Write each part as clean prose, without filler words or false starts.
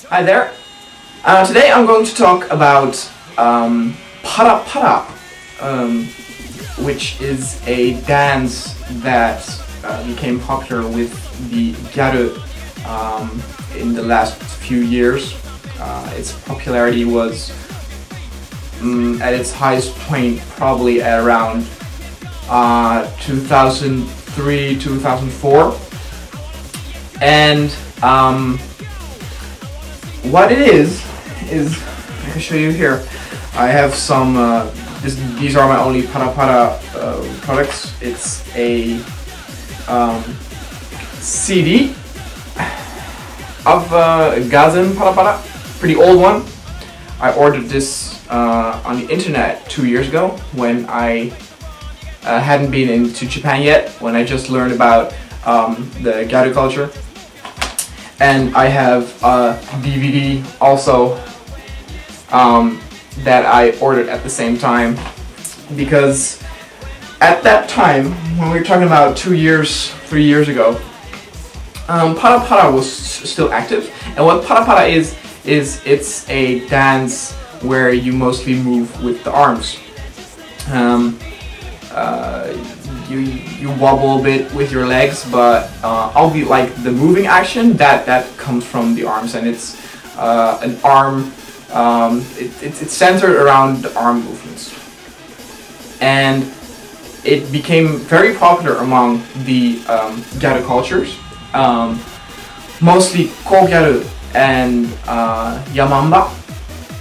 Hi there. Today I'm going to talk about para para, which is a dance that became popular with the gyaru in the last few years. Its popularity was at its highest point probably at around 2003, 2004, and what it is I can show you here. I have some. These are my only para para products. It's a CD of Gyaru para para, pretty old one. I ordered this on the internet 2 years ago when I hadn't been into Japan yet, when I just learned about the gyaru culture. And I have a DVD also that I ordered at the same time, because at that time, when we were talking about 2 years, 3 years ago, para para was still active. And what para para is it's a dance where you mostly move with the arms. You wobble a bit with your legs, but like the moving action that comes from the arms, and it's an arm. It's centered around the arm movements, and it became very popular among the gyaru cultures. Mostly Gyaru and Yamamba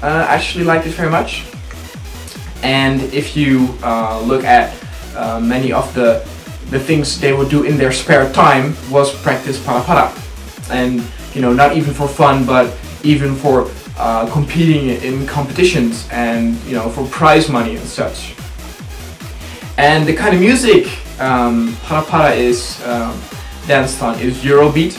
actually liked it very much. And if you look at many of the things they would do in their spare time was practice para para, and not even for fun, but even for competing in competitions, and for prize money and such. And the kind of music para para is danced on is Eurobeat,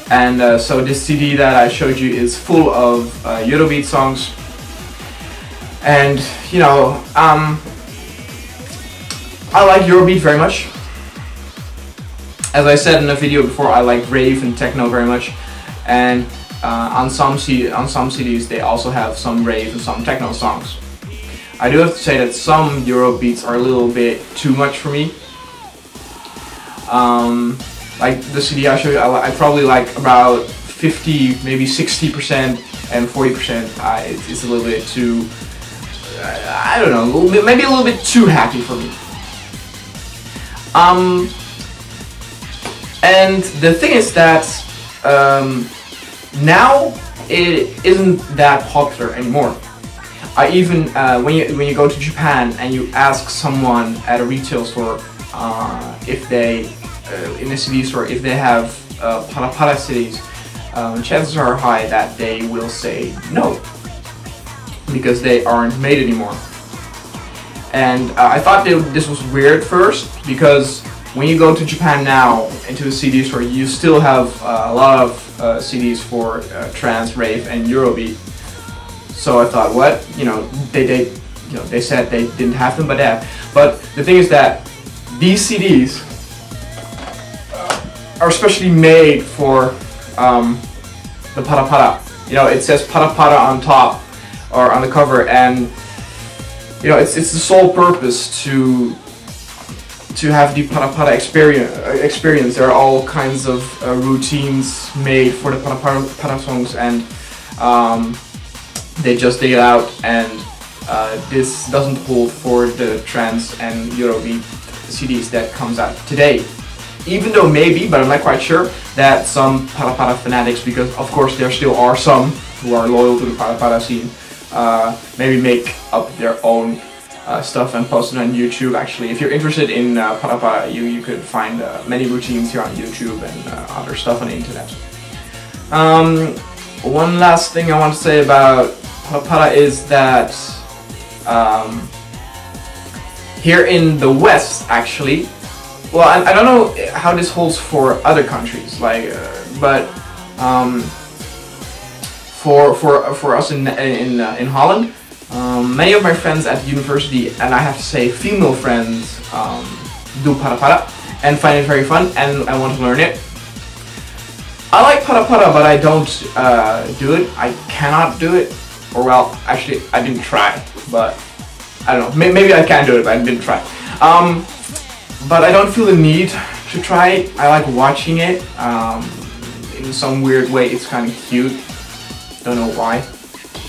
and so this CD that I showed you is full of Eurobeat songs. And I like Eurobeat very much. As I said in a video before, I like rave and techno very much, and on some CDs they also have some rave and some techno songs. I do have to say that some Eurobeats are a little bit too much for me. Like the CD I showed you, I probably like about 50, maybe 60%, and 40%. It's a little bit too. I don't know, maybe a little bit too happy for me. And the thing is that now it isn't that popular anymore. I even when you go to Japan and you ask someone at a retail store if they in a CD store if they have para para CDs, chances are high that they will say no, because they aren't made anymore. And I thought this was weird first, because when you go to Japan now into a CD store, you still have a lot of CDs for trance, rave, and Eurobeat. So I thought, what? They said they didn't have them, but they have. But the thing is that these CDs are especially made for the para para. It says para para on top or on the cover, and it's the sole purpose to have the para para experience. There are all kinds of routines made for the para para songs, and they just dig it out, and this doesn't hold for the trance and Eurobeat CDs that comes out today. Even though maybe, but I'm not quite sure, that some para para fanatics, because of course there still are some who are loyal to the para para scene, maybe make up their own stuff and post it on YouTube. Actually, if you're interested in para para, you could find many routines here on YouTube and other stuff on the internet. One last thing I want to say about para para is that here in the West, actually, well, I don't know how this holds for other countries, like, but for us in Holland, many of my friends at the university, and I have to say female friends, do para para and find it very fun, and I want to learn it. I like para para, but I don't do it. I cannot do it. Or well, actually, I didn't try, but I don't know. Maybe I can do it, but I didn't try. But I don't feel the need to try it. I like watching it. In some weird way, it's kind of cute. Don't know why,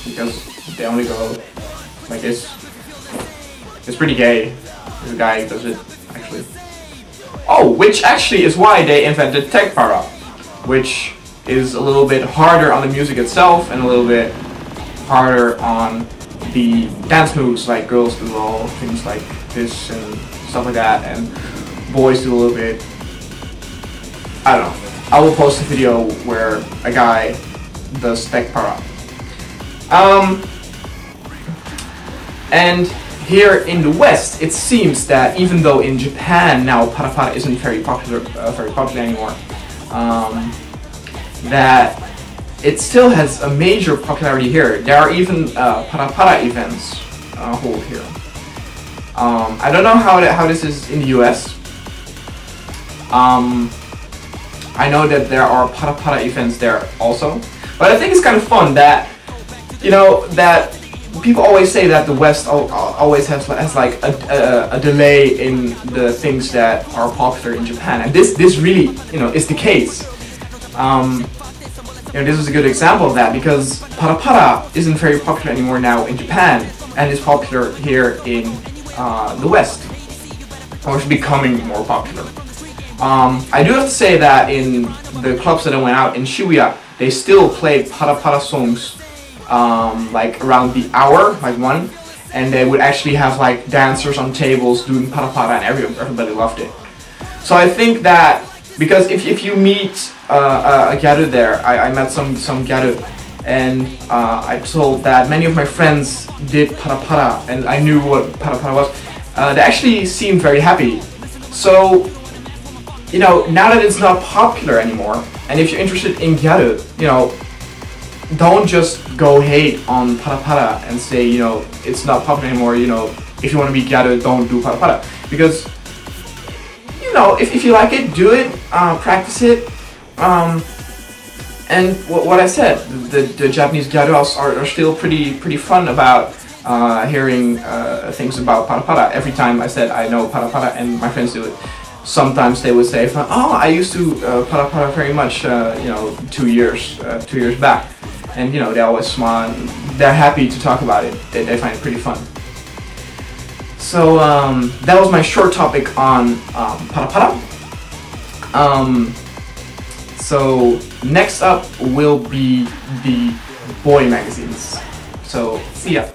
because they only go like this. It's pretty gay. There's a guy who does it, actually. Oh, which actually is why they invented tech para, which is a little bit harder on the music itself and a little bit harder on the dance moves, like girls do all things like this and stuff like that, and boys do a little bit. I don't know. I will post a video where a guy does tech para. And here in the West, it seems that even though in Japan now para para isn't very popular anymore, that it still has a major popularity here. There are even para para events hold here. I don't know how this is in the US. I know that there are para para events there also, but I think it's kind of fun that, you know, that people always say that the West always has like a delay in the things that are popular in Japan, and this really, you know, is the case. You know, this is a good example of that, because para para isn't very popular anymore now in Japan, and is popular here in the West, or it's becoming more popular. I do have to say that in the clubs that I went out in Shibuya, they still played para para songs like around the hour, like 1, and they would actually have like dancers on tables doing para para, and everybody loved it. So I think that, because if you meet a gyaru there, I met some gyaru, and I told that many of my friends did para para, and I knew what para para was. They actually seemed very happy. So, you know, now that it's not popular anymore, and if you're interested in gyaru, you know, don't just go hate on para para and say, you know, it's not popular anymore, you know, if you want to be gyaru, don't do para para. Because, you know, if you like it, do it, practice it. And what I said, the Japanese gyarus are still pretty fun about hearing things about para para. Every time I said I know para para and my friends do it, sometimes they would say, oh, I used to para para very much, you know, 2 years back. And, you know, they always smile, and they're happy to talk about it. They find it pretty fun. So that was my short topic on para para. So next up will be the boy magazines. So see ya.